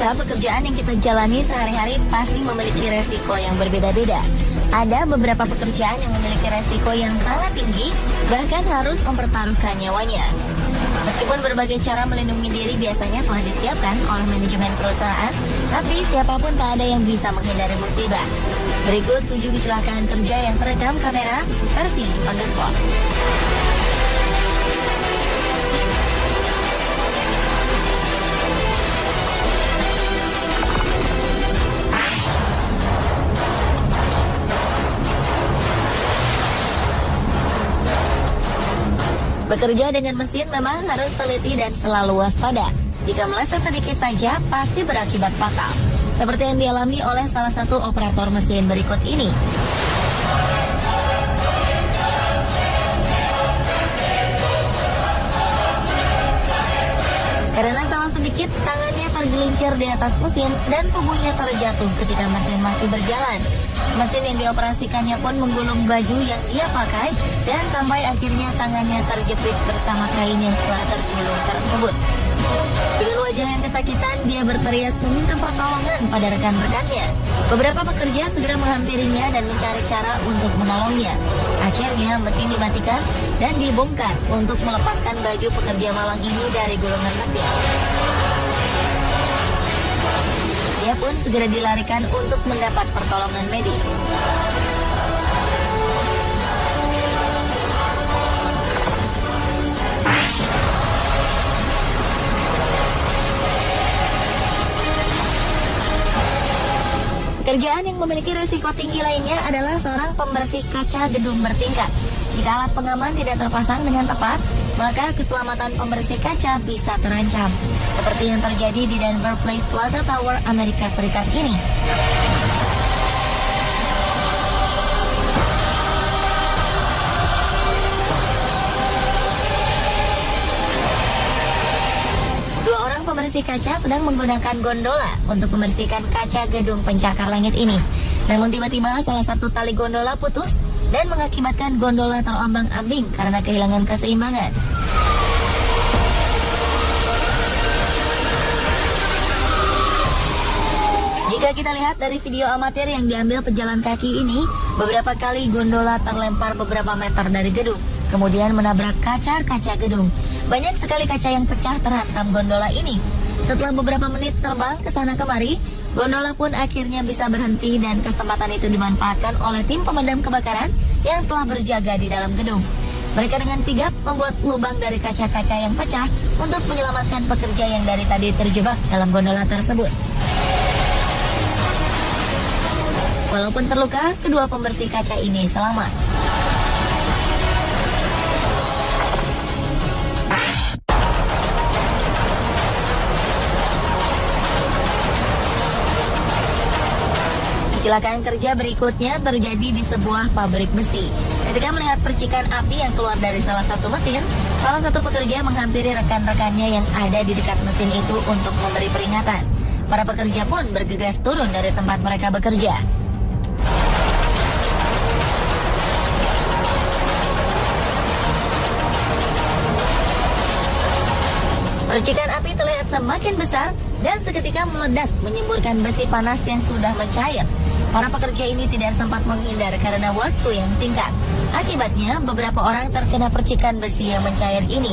Pemirsa, pekerjaan yang kita jalani sehari-hari pasti memiliki resiko yang berbeda-beda. Ada beberapa pekerjaan yang memiliki resiko yang sangat tinggi, bahkan harus mempertaruhkan nyawanya. Meskipun berbagai cara melindungi diri biasanya telah disiapkan oleh manajemen perusahaan, tapi siapapun tak ada yang bisa menghindari musibah. Berikut 7 kecelakaan kerja yang terekam kamera versi on the spot. Bekerja dengan mesin memang harus teliti dan selalu waspada. Jika meleset sedikit saja, pasti berakibat fatal. Seperti yang dialami oleh salah satu operator mesin berikut ini. Karena salah sedikit, tangannya tergelincir di atas mesin dan tubuhnya terjatuh ketika mesin masih berjalan. Mesin yang dioperasikannya pun menggulung baju yang dia pakai dan sampai akhirnya tangannya terjepit bersama kain yang telah tergulung tersebut. Dengan wajah yang kesakitan, dia berteriak meminta pertolongan pada rekan-rekannya. Beberapa pekerja segera menghampirinya dan mencari cara untuk menolongnya. Akhirnya mesin dimatikan dan dibongkar untuk melepaskan baju pekerja malang ini dari gulungan mesin. Dia pun segera dilarikan untuk mendapat pertolongan medis. Pekerjaan yang memiliki risiko tinggi lainnya adalah seorang pembersih kaca gedung bertingkat. Jika alat pengaman tidak terpasang dengan tepat, maka keselamatan pembersih kaca bisa terancam. Seperti yang terjadi di Denver Place Plaza Tower, Amerika Serikat ini. Dua orang pembersih kaca sedang menggunakan gondola untuk membersihkan kaca gedung pencakar langit ini. Namun tiba-tiba salah satu tali gondola putus dan mengakibatkan gondola terombang-ambing karena kehilangan keseimbangan. Jika kita lihat dari video amatir yang diambil pejalan kaki ini, beberapa kali gondola terlempar beberapa meter dari gedung, kemudian menabrak kaca-kaca gedung. Banyak sekali kaca yang pecah terhantam gondola ini. Setelah beberapa menit terbang ke sana kemari, gondola pun akhirnya bisa berhenti dan kesempatan itu dimanfaatkan oleh tim pemadam kebakaran yang telah berjaga di dalam gedung. Mereka dengan sigap membuat lubang dari kaca-kaca yang pecah untuk menyelamatkan pekerja yang dari tadi terjebak dalam gondola tersebut. Walaupun terluka, kedua pembersih kaca ini selamat. Kecelakaan kerja berikutnya terjadi di sebuah pabrik besi. Ketika melihat percikan api yang keluar dari salah satu mesin, salah satu pekerja menghampiri rekan-rekannya yang ada di dekat mesin itu untuk memberi peringatan. Para pekerja pun bergegas turun dari tempat mereka bekerja. Percikan api terlihat semakin besar dan seketika meledak menyemburkan besi panas yang sudah mencair. Para pekerja ini tidak sempat menghindar karena waktu yang singkat. Akibatnya, beberapa orang terkena percikan besi yang mencair ini.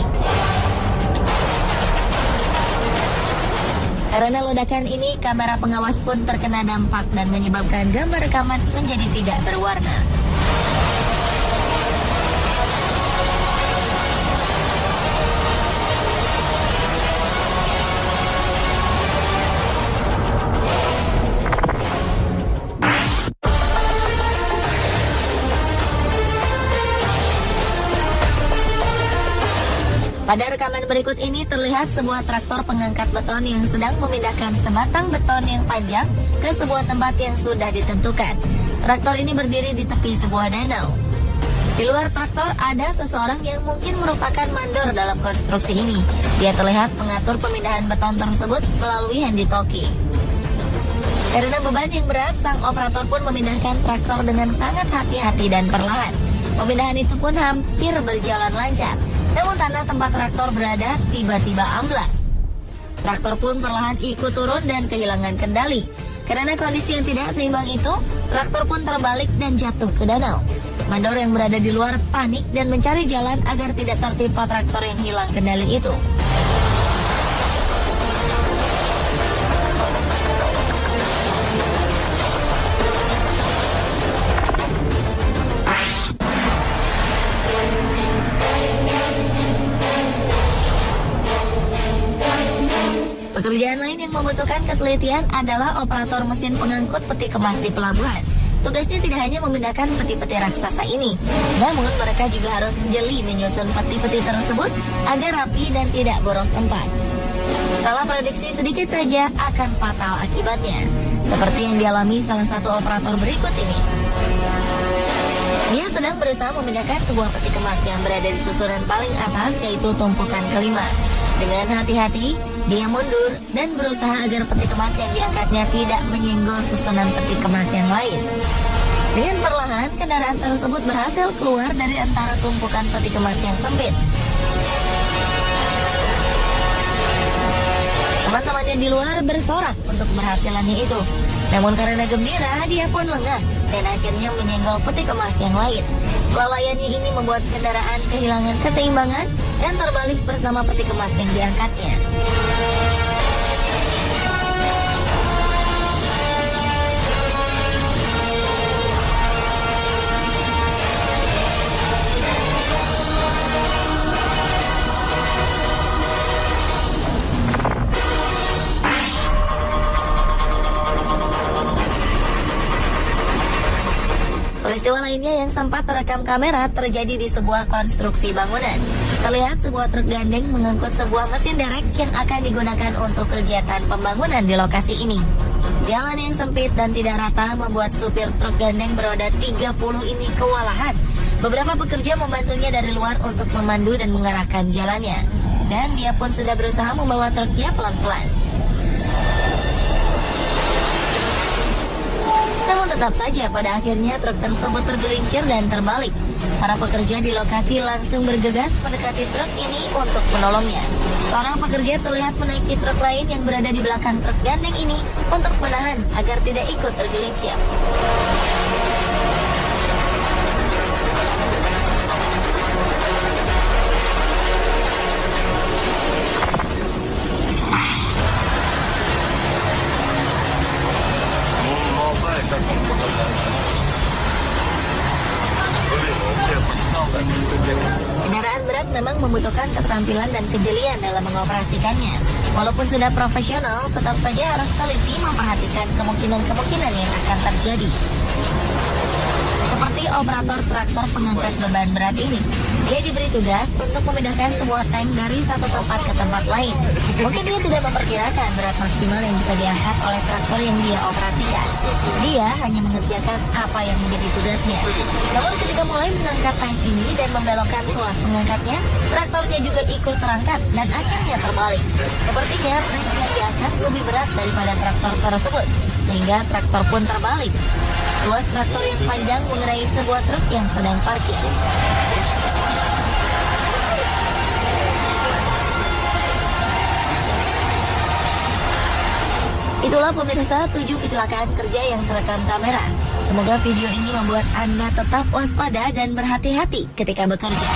Karena ledakan ini, kamera pengawas pun terkena dampak dan menyebabkan gambar rekaman menjadi tidak berwarna. Pada rekaman berikut ini terlihat sebuah traktor pengangkat beton yang sedang memindahkan sebatang beton yang panjang ke sebuah tempat yang sudah ditentukan. Traktor ini berdiri di tepi sebuah danau. Di luar traktor ada seseorang yang mungkin merupakan mandor dalam konstruksi ini. Dia terlihat mengatur pemindahan beton tersebut melalui handy-talkie. Karena beban yang berat, sang operator pun memindahkan traktor dengan sangat hati-hati dan perlahan. Pemindahan itu pun hampir berjalan lancar. Namun tanah tempat traktor berada tiba-tiba amblas. Traktor pun perlahan ikut turun dan kehilangan kendali. Karena kondisi yang tidak seimbang itu, traktor pun terbalik dan jatuh ke danau. Mandor yang berada di luar panik dan mencari jalan agar tidak tertimpa traktor yang hilang kendali itu. Pekerjaan lain yang membutuhkan ketelitian adalah operator mesin pengangkut peti kemas di pelabuhan. Tugasnya tidak hanya memindahkan peti-peti raksasa ini, namun mereka juga harus jeli menyusun peti-peti tersebut agar rapi dan tidak boros tempat. Salah prediksi sedikit saja akan fatal akibatnya, seperti yang dialami salah satu operator berikut ini. Dia sedang berusaha memindahkan sebuah peti kemas yang berada di susunan paling atas, yaitu tumpukan kelima. Dengan hati-hati, dia mundur dan berusaha agar peti kemas yang diangkatnya tidak menyenggol susunan peti kemas yang lain. Dengan perlahan, kendaraan tersebut berhasil keluar dari antara tumpukan peti kemas yang sempit. Teman-temannya di luar bersorak untuk keberhasilannya itu. Namun karena gembira, dia pun lengah dan akhirnya menyenggol peti kemas yang lain. Kelalaiannya ini membuat kendaraan kehilangan keseimbangan dan terbalik bersama peti kemas yang diangkatnya. Peristiwa lainnya yang sempat terekam kamera terjadi di sebuah konstruksi bangunan. Terlihat sebuah truk gandeng mengangkut sebuah mesin derek yang akan digunakan untuk kegiatan pembangunan di lokasi ini. Jalan yang sempit dan tidak rata membuat supir truk gandeng beroda 30 ini kewalahan. Beberapa pekerja membantunya dari luar untuk memandu dan mengarahkan jalannya. Dan dia pun sudah berusaha membawa truknya pelan-pelan. Namun tetap saja pada akhirnya truk tersebut tergelincir dan terbalik. Para pekerja di lokasi langsung bergegas mendekati truk ini untuk menolongnya. Seorang pekerja terlihat menaiki truk lain yang berada di belakang truk gandeng ini untuk menahan agar tidak ikut tergelincir. Kendaraan berat memang membutuhkan keterampilan dan kejelian dalam mengoperasikannya. Walaupun sudah profesional, tetap saja harus teliti memperhatikan kemungkinan-kemungkinan yang akan terjadi. Seperti operator traktor pengangkat beban berat ini. Dia diberi tugas untuk memindahkan sebuah tank dari satu tempat ke tempat lain. Mungkin dia tidak memperkirakan berat maksimal yang bisa diangkat oleh traktor yang dia operasikan. Dia hanya mengerjakan apa yang menjadi tugasnya. Namun ketika mulai mengangkat tank ini dan membelokkan tuas pengangkatnya, traktornya juga ikut terangkat dan akhirnya terbalik. Sepertinya tank yang diangkat lebih berat daripada traktor tersebut, sehingga traktor pun terbalik. Tuas traktor yang panjang mengenai sebuah truk yang sedang parkir. Itulah pemirsa 7 kecelakaan kerja yang terekam kamera. Semoga video ini membuat Anda tetap waspada dan berhati-hati ketika bekerja.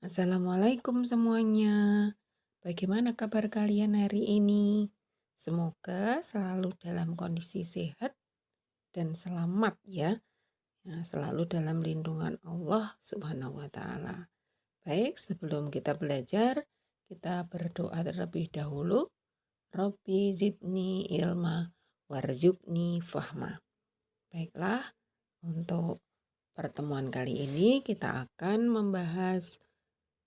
Assalamualaikum semuanya. Bagaimana kabar kalian hari ini? Semoga selalu dalam kondisi sehat dan selamat ya. Selalu dalam lindungan Allah Subhanahu wa Ta'ala. Baik, sebelum kita belajar, kita berdoa terlebih dahulu. Rabbi zidni ilma warzuqni fahma. Baiklah, untuk pertemuan kali ini kita akan membahas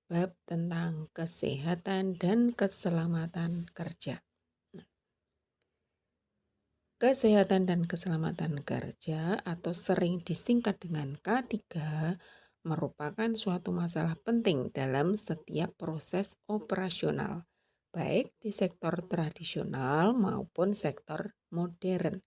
bab tentang kesehatan dan keselamatan kerja. Kesehatan dan keselamatan kerja atau sering disingkat dengan K3 merupakan suatu masalah penting dalam setiap proses operasional, baik di sektor tradisional maupun sektor modern.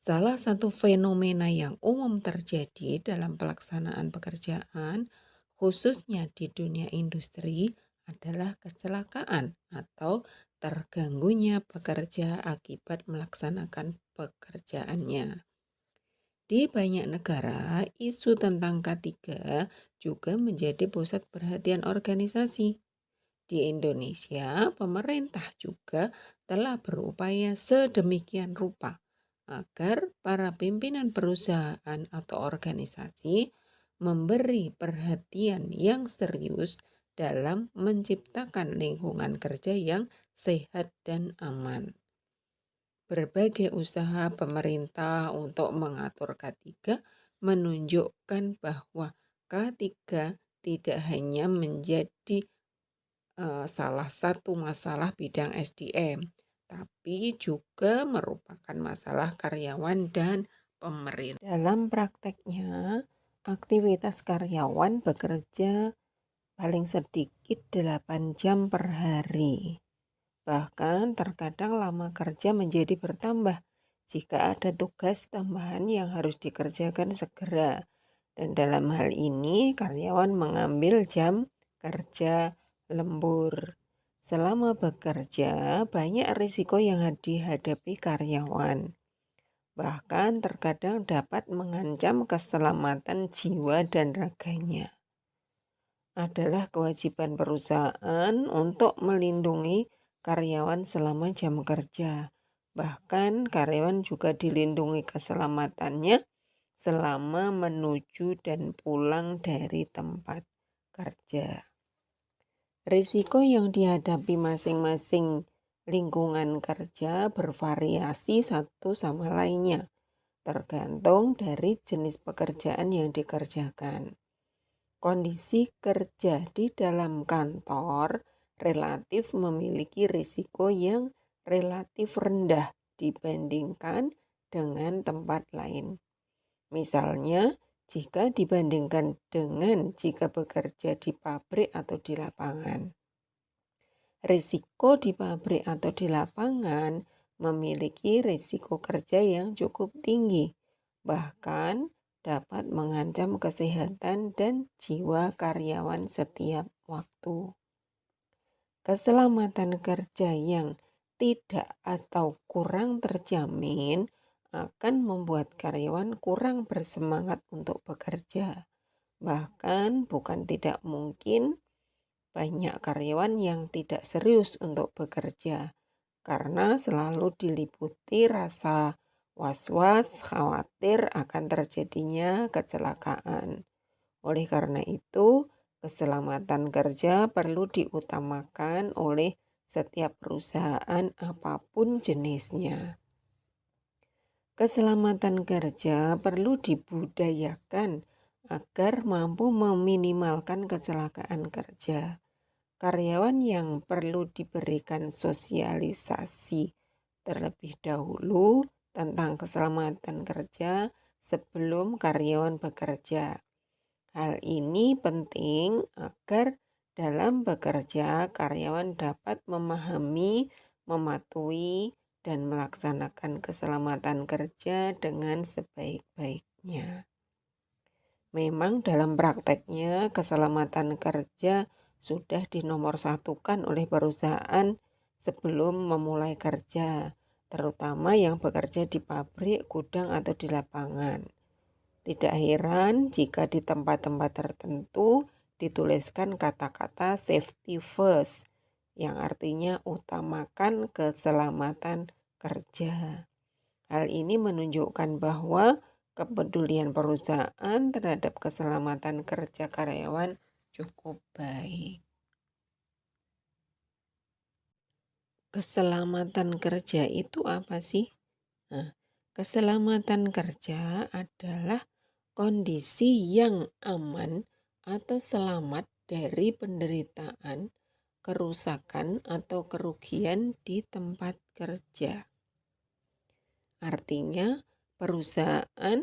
Salah satu fenomena yang umum terjadi dalam pelaksanaan pekerjaan, khususnya di dunia industri, adalah kecelakaan atau terganggunya pekerja akibat melaksanakan pekerjaannya. Di banyak negara, isu tentang K3 juga menjadi pusat perhatian organisasi. Di Indonesia, pemerintah juga telah berupaya sedemikian rupa agar para pimpinan perusahaan atau organisasi memberi perhatian yang serius dalam menciptakan lingkungan kerja yang sehat dan aman. Berbagai usaha pemerintah untuk mengatur K3 menunjukkan bahwa K3 tidak hanya menjadi salah satu masalah bidang SDM, tapi juga merupakan masalah karyawan dan pemerintah. Dalam prakteknya, aktivitas karyawan bekerja paling sedikit 8 jam per hari. Bahkan terkadang lama kerja menjadi bertambah jika ada tugas tambahan yang harus dikerjakan segera. Dan dalam hal ini karyawan mengambil jam kerja lembur. Selama bekerja, banyak risiko yang dihadapi karyawan. Bahkan terkadang dapat mengancam keselamatan jiwa dan raganya. Adalah kewajiban perusahaan untuk melindungi karyawan selama jam kerja. Bahkan karyawan juga dilindungi keselamatannya selama menuju dan pulang dari tempat kerja. Risiko yang dihadapi masing-masing lingkungan kerja bervariasi satu sama lainnya, tergantung dari jenis pekerjaan yang dikerjakan. Kondisi kerja di dalam kantor relatif memiliki risiko yang relatif rendah dibandingkan dengan tempat lain. Misalnya, jika dibandingkan dengan jika bekerja di pabrik atau di lapangan. Risiko di pabrik atau di lapangan memiliki risiko kerja yang cukup tinggi, bahkan dapat mengancam kesehatan dan jiwa karyawan setiap waktu. Keselamatan kerja yang tidak atau kurang terjamin akan membuat karyawan kurang bersemangat untuk bekerja. Bahkan bukan tidak mungkin banyak karyawan yang tidak serius untuk bekerja karena selalu diliputi rasa was-was, khawatir akan terjadinya kecelakaan. Oleh karena itu, keselamatan kerja perlu diutamakan oleh setiap perusahaan apapun jenisnya. Keselamatan kerja perlu dibudayakan agar mampu meminimalkan kecelakaan kerja. Karyawan yang perlu diberikan sosialisasi terlebih dahulu tentang keselamatan kerja sebelum karyawan bekerja. Hal ini penting agar dalam bekerja karyawan dapat memahami, mematuhi, dan melaksanakan keselamatan kerja dengan sebaik-baiknya. Memang dalam prakteknya keselamatan kerja sudah dinomorsatukan oleh perusahaan sebelum memulai kerja, terutama yang bekerja di pabrik, gudang, atau di lapangan. Tidak heran jika di tempat-tempat tertentu dituliskan kata-kata safety first, yang artinya utamakan keselamatan kerja. Hal ini menunjukkan bahwa kepedulian perusahaan terhadap keselamatan kerja karyawan cukup baik. Keselamatan kerja itu apa sih? Nah, keselamatan kerja adalah kondisi yang aman atau selamat dari penderitaan, kerusakan, atau kerugian di tempat kerja. Artinya, perusahaan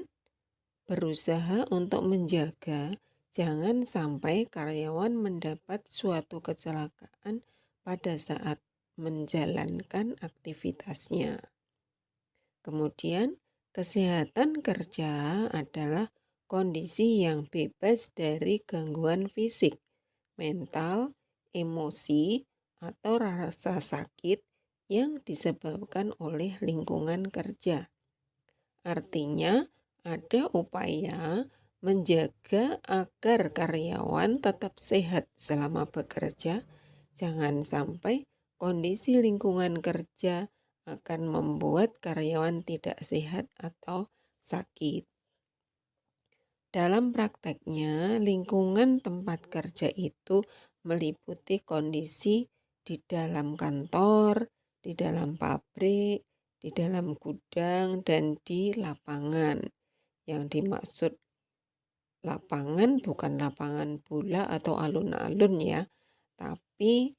berusaha untuk menjaga jangan sampai karyawan mendapat suatu kecelakaan pada saat menjalankan aktivitasnya. Kemudian, Kesehatan kerja adalah kondisi yang bebas dari gangguan fisik, mental, emosi, atau rasa sakit yang disebabkan oleh lingkungan kerja. Artinya, ada upaya menjaga agar karyawan tetap sehat selama bekerja. Jangan sampai kondisi lingkungan kerja akan membuat karyawan tidak sehat atau sakit. Dalam prakteknya, lingkungan tempat kerja itu meliputi kondisi di dalam kantor, di dalam pabrik, di dalam gudang, dan di lapangan. Yang dimaksud lapangan bukan lapangan bola atau alun-alun ya, tapi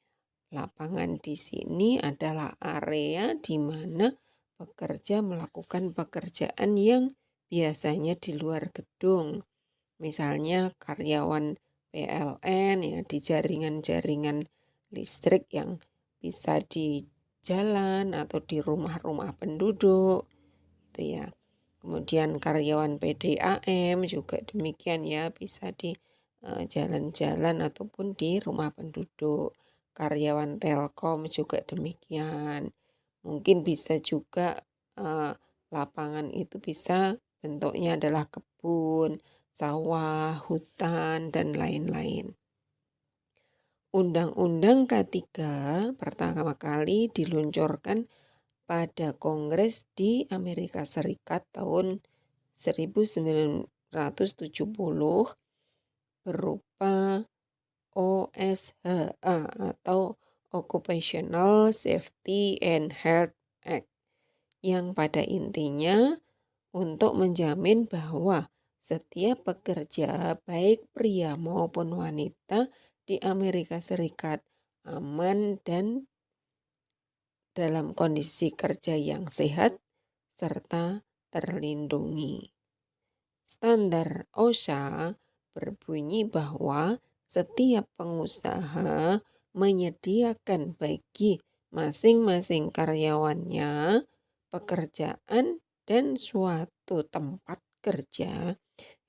lapangan di sini adalah area di mana pekerja melakukan pekerjaan yang biasanya di luar gedung. Misalnya karyawan PLN ya di jaringan-jaringan listrik yang bisa di jalan atau di rumah-rumah penduduk gitu ya. Kemudian karyawan PDAM juga demikian ya, bisa di jalan-jalan ataupun di rumah penduduk. Karyawan Telkom juga demikian. Mungkin bisa juga lapangan itu bisa bentuknya adalah kebun, sawah, hutan, dan lain-lain. Undang-Undang K3 pertama kali diluncurkan pada Kongres di Amerika Serikat tahun 1970 berupa OSHA atau Occupational Safety and Health Act, yang pada intinya untuk menjamin bahwa setiap pekerja baik pria maupun wanita di Amerika Serikat aman dan dalam kondisi kerja yang sehat serta terlindungi. Standar OSHA berbunyi bahwa setiap pengusaha menyediakan bagi masing-masing karyawannya pekerjaan dan suatu tempat kerja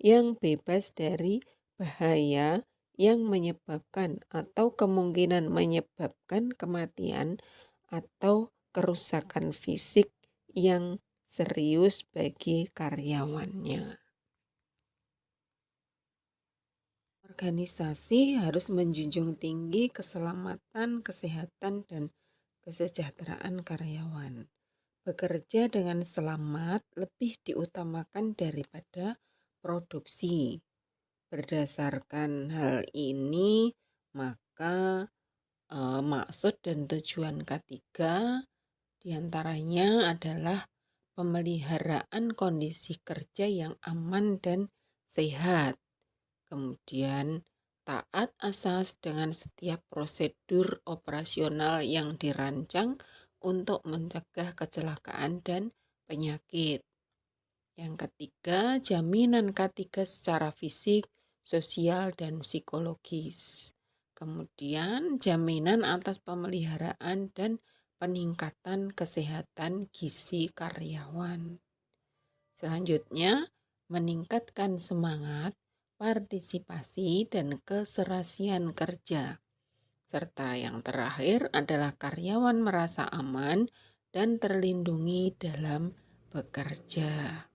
yang bebas dari bahaya yang menyebabkan atau kemungkinan menyebabkan kematian atau kerusakan fisik yang serius bagi karyawannya. Organisasi harus menjunjung tinggi keselamatan, kesehatan, dan kesejahteraan karyawan. Bekerja dengan selamat lebih diutamakan daripada produksi. Berdasarkan hal ini, maka maksud dan tujuan ketiga diantaranya adalah pemeliharaan kondisi kerja yang aman dan sehat. Kemudian taat asas dengan setiap prosedur operasional yang dirancang untuk mencegah kecelakaan dan penyakit. Yang ketiga, jaminan K3 secara fisik, sosial, dan psikologis. Kemudian jaminan atas pemeliharaan dan peningkatan kesehatan gizi karyawan. Selanjutnya, meningkatkan semangat, partisipasi, dan keserasian kerja. Serta yang terakhir adalah karyawan merasa aman dan terlindungi dalam bekerja.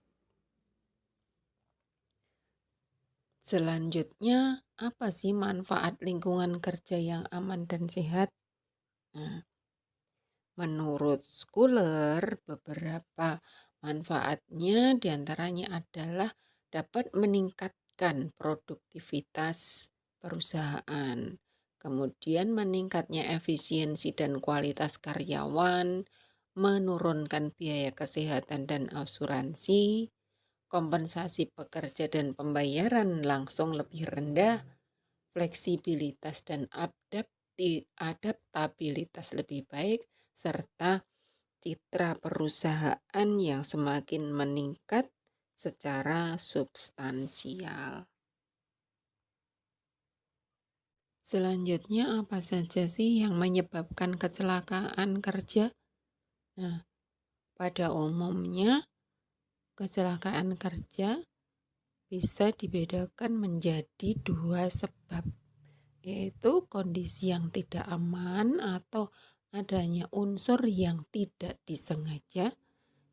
Selanjutnya, apa sih manfaat lingkungan kerja yang aman dan sehat? Nah, menurut Schuler, beberapa manfaatnya diantaranya adalah dapat meningkatkan produktivitas perusahaan, kemudian meningkatnya efisiensi dan kualitas karyawan, menurunkan biaya kesehatan dan asuransi, kompensasi pekerja dan pembayaran langsung lebih rendah, fleksibilitas dan adaptabilitas lebih baik, serta citra perusahaan yang semakin meningkat secara substansial. Selanjutnya, apa saja sih yang menyebabkan kecelakaan kerja? Nah, pada umumnya Kecelakaan kerja bisa dibedakan menjadi dua sebab, yaitu kondisi yang tidak aman atau adanya unsur yang tidak disengaja,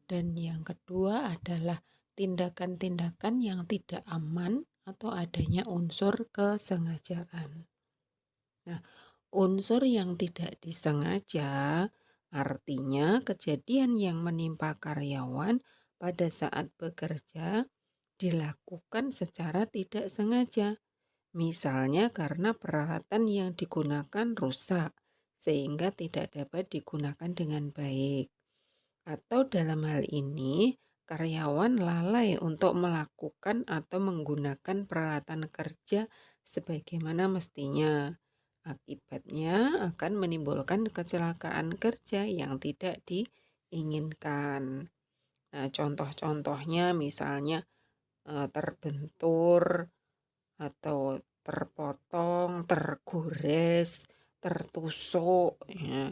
dan yang kedua adalah tindakan-tindakan yang tidak aman atau adanya unsur kesengajaan. Nah, unsur yang tidak disengaja artinya kejadian yang menimpa karyawan pada saat bekerja dilakukan secara tidak sengaja. Misalnya karena peralatan yang digunakan rusak sehingga tidak dapat digunakan dengan baik. Atau dalam hal ini, karyawan lalai untuk melakukan atau menggunakan peralatan kerja sebagaimana mestinya. Akibatnya akan menimbulkan kecelakaan kerja yang tidak diinginkan. Nah, contoh-contohnya misalnya terbentur atau terpotong, tergores, tertusuk ya,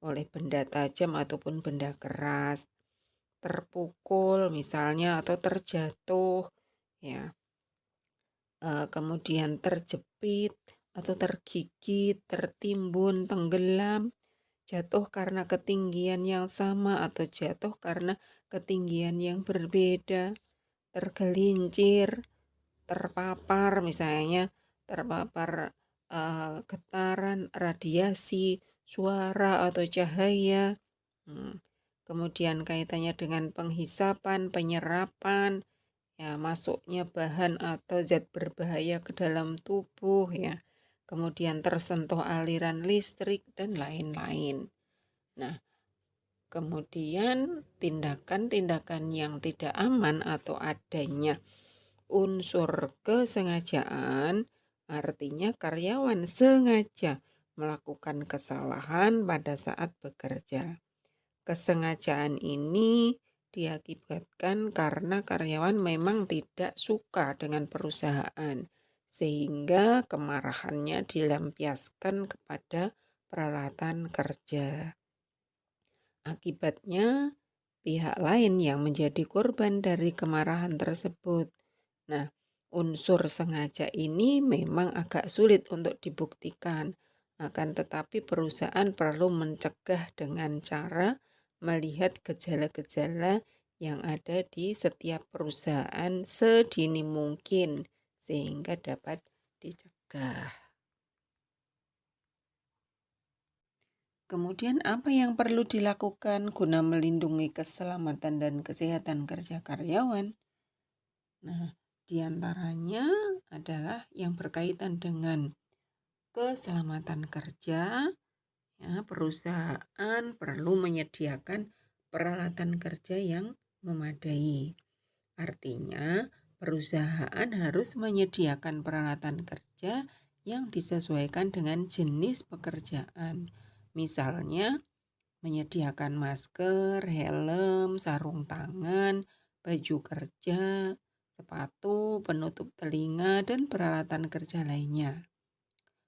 oleh benda tajam ataupun benda keras, terpukul misalnya atau terjatuh ya, kemudian terjepit atau tergigit, tertimbun, tenggelam, jatuh karena ketinggian yang sama atau jatuh karena ketinggian yang berbeda, tergelincir, terpapar misalnya terpapar getaran, radiasi, suara atau cahaya. Kemudian kaitannya dengan penghisapan, penyerapan, ya masuknya bahan atau zat berbahaya ke dalam tubuh ya. Kemudian tersentuh aliran listrik dan lain-lain. Nah, kemudian tindakan-tindakan yang tidak aman atau adanya unsur kesengajaan artinya karyawan sengaja melakukan kesalahan pada saat bekerja. Kesengajaan ini diakibatkan karena karyawan memang tidak suka dengan perusahaan, sehingga kemarahannya dilampiaskan kepada peralatan kerja. Akibatnya, pihak lain yang menjadi korban dari kemarahan tersebut. Nah, unsur sengaja ini memang agak sulit untuk dibuktikan, akan tetapi perusahaan perlu mencegah dengan cara melihat gejala-gejala yang ada di setiap perusahaan sedini mungkin sehingga dapat dicegah. Kemudian apa yang perlu dilakukan guna melindungi keselamatan dan kesehatan kerja karyawan? Nah, diantaranya adalah yang berkaitan dengan keselamatan kerja. Ya, perusahaan perlu menyediakan peralatan kerja yang memadai. Artinya, perusahaan harus menyediakan peralatan kerja yang disesuaikan dengan jenis pekerjaan. Misalnya, menyediakan masker, helm, sarung tangan, baju kerja, sepatu, penutup telinga, dan peralatan kerja lainnya.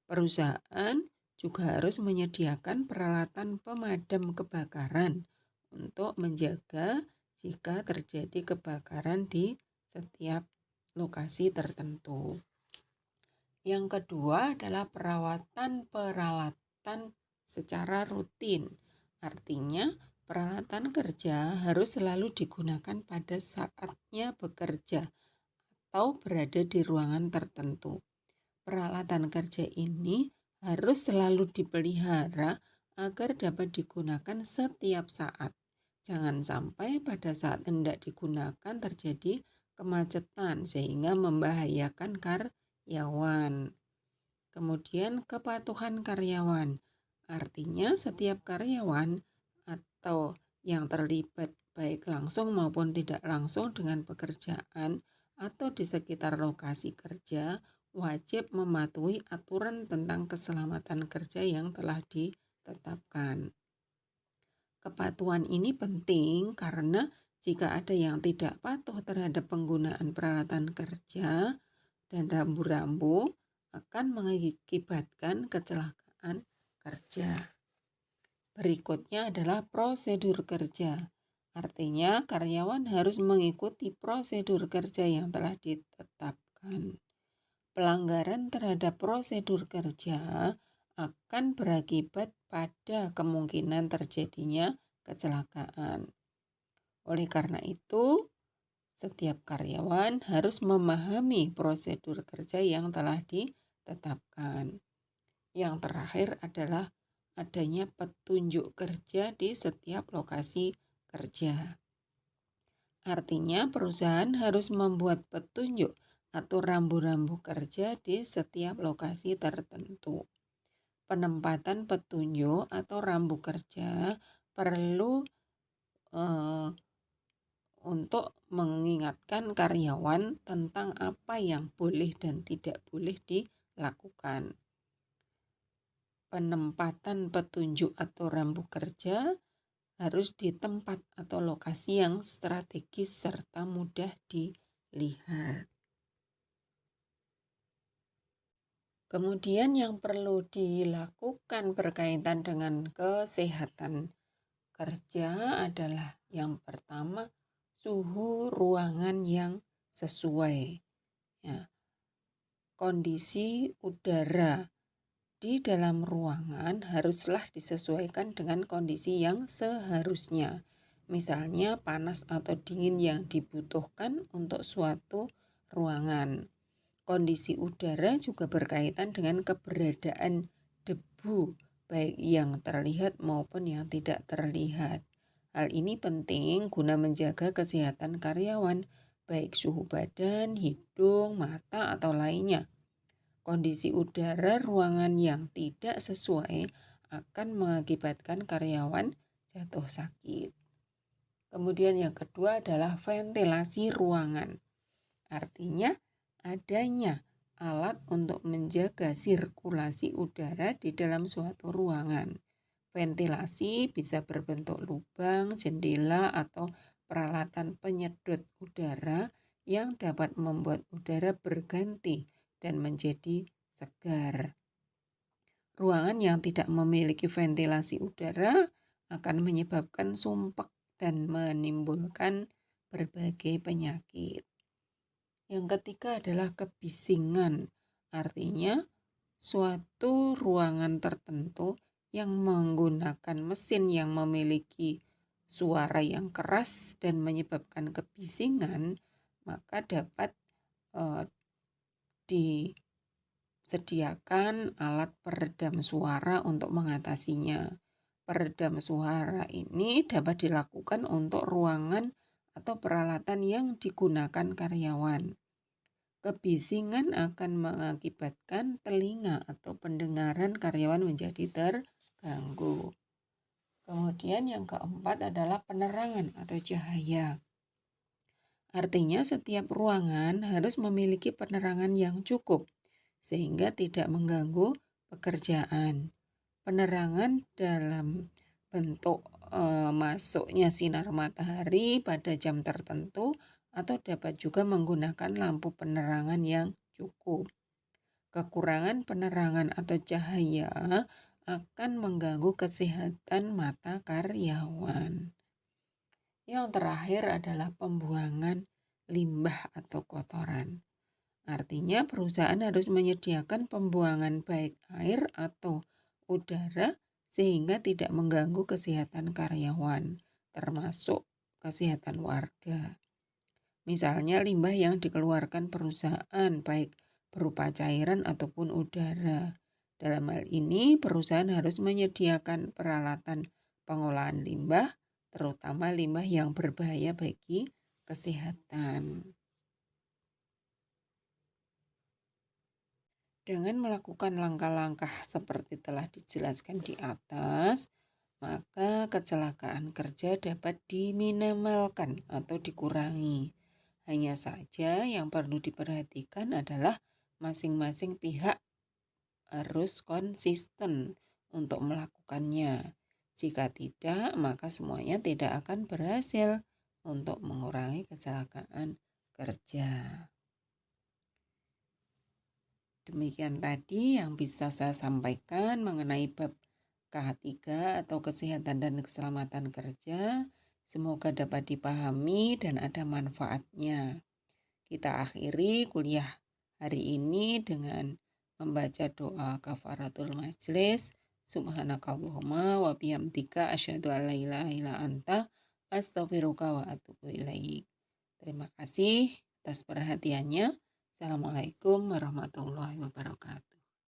Perusahaan juga harus menyediakan peralatan pemadam kebakaran untuk menjaga jika terjadi kebakaran di setiap lokasi tertentu. Yang kedua adalah perawatan peralatan secara rutin. Artinya, peralatan kerja harus selalu digunakan pada saatnya bekerja atau berada di ruangan tertentu. Peralatan kerja ini harus selalu dipelihara agar dapat digunakan setiap saat. Jangan sampai pada saat hendak digunakan terjadi kemacetan sehingga membahayakan karyawan. Kemudian kepatuhan karyawan. Artinya setiap karyawan atau yang terlibat baik langsung maupun tidak langsung dengan pekerjaan atau di sekitar lokasi kerja wajib mematuhi aturan tentang keselamatan kerja yang telah ditetapkan. Kepatuhan ini penting karena jika ada yang tidak patuh terhadap penggunaan peralatan kerja dan rambu-rambu akan mengakibatkan kecelakaan kerja. Berikutnya adalah prosedur kerja. Artinya, karyawan harus mengikuti prosedur kerja yang telah ditetapkan. Pelanggaran terhadap prosedur kerja akan berakibat pada kemungkinan terjadinya kecelakaan. Oleh karena itu, setiap karyawan harus memahami prosedur kerja yang telah ditetapkan. Yang terakhir adalah adanya petunjuk kerja di setiap lokasi kerja. Artinya, perusahaan harus membuat petunjuk atau rambu-rambu kerja di setiap lokasi tertentu. Penempatan petunjuk atau rambu kerja perlu untuk mengingatkan karyawan tentang apa yang boleh dan tidak boleh dilakukan. Penempatan petunjuk atau rambu kerja harus di tempat atau lokasi yang strategis serta mudah dilihat. Kemudian yang perlu dilakukan berkaitan dengan kesehatan kerja adalah yang pertama, suhu ruangan yang sesuai. Ya, kondisi udara di dalam ruangan haruslah disesuaikan dengan kondisi yang seharusnya. Misalnya panas atau dingin yang dibutuhkan untuk suatu ruangan. Kondisi udara juga berkaitan dengan keberadaan debu, baik yang terlihat maupun yang tidak terlihat. Hal ini penting guna menjaga kesehatan karyawan, baik suhu badan, hidung, mata, atau lainnya. Kondisi udara ruangan yang tidak sesuai akan mengakibatkan karyawan jatuh sakit. Kemudian yang kedua adalah ventilasi ruangan. Artinya adanya alat untuk menjaga sirkulasi udara di dalam suatu ruangan. Ventilasi bisa berbentuk lubang, jendela, atau peralatan penyedot udara yang dapat membuat udara berganti dan menjadi segar. Ruangan yang tidak memiliki ventilasi udara akan menyebabkan sumpek dan menimbulkan berbagai penyakit. Yang ketiga adalah kebisingan, artinya suatu ruangan tertentu yang menggunakan mesin yang memiliki suara yang keras dan menyebabkan kebisingan, maka dapat disediakan alat peredam suara untuk mengatasinya. Peredam suara ini dapat dilakukan untuk ruangan atau peralatan yang digunakan karyawan. Kebisingan akan mengakibatkan telinga atau pendengaran karyawan menjadi terganggu. Kemudian yang keempat adalah penerangan atau cahaya. Artinya setiap ruangan harus memiliki penerangan yang cukup sehingga tidak mengganggu pekerjaan. Penerangan dalam bentuk masuknya sinar matahari pada jam tertentu atau dapat juga menggunakan lampu penerangan yang cukup. Kekurangan penerangan atau cahaya akan mengganggu kesehatan mata karyawan. Yang terakhir adalah pembuangan limbah atau kotoran. Artinya perusahaan harus menyediakan pembuangan baik air atau udara sehingga tidak mengganggu kesehatan karyawan, termasuk kesehatan warga. Misalnya limbah yang dikeluarkan perusahaan baik berupa cairan ataupun udara. Dalam hal ini perusahaan harus menyediakan peralatan pengolahan limbah, terutama limbah yang berbahaya bagi kesehatan. Dengan melakukan langkah-langkah seperti telah dijelaskan di atas, maka kecelakaan kerja dapat diminimalkan atau dikurangi. Hanya saja yang perlu diperhatikan adalah masing-masing pihak harus konsisten untuk melakukannya. Jika tidak, maka semuanya tidak akan berhasil untuk mengurangi kecelakaan kerja. Demikian tadi yang bisa saya sampaikan mengenai bab K3 atau kesehatan dan keselamatan kerja. Semoga dapat dipahami dan ada manfaatnya. Kita akhiri kuliah hari ini dengan membaca doa kafaratul majlis. Subhanakallahumma wa bihamdika asyhadu an la ilaha illa anta astaghfiruka wa atubu ilaik. Terima kasih atas perhatiannya. Assalamualaikum warahmatullahi wabarakatuh.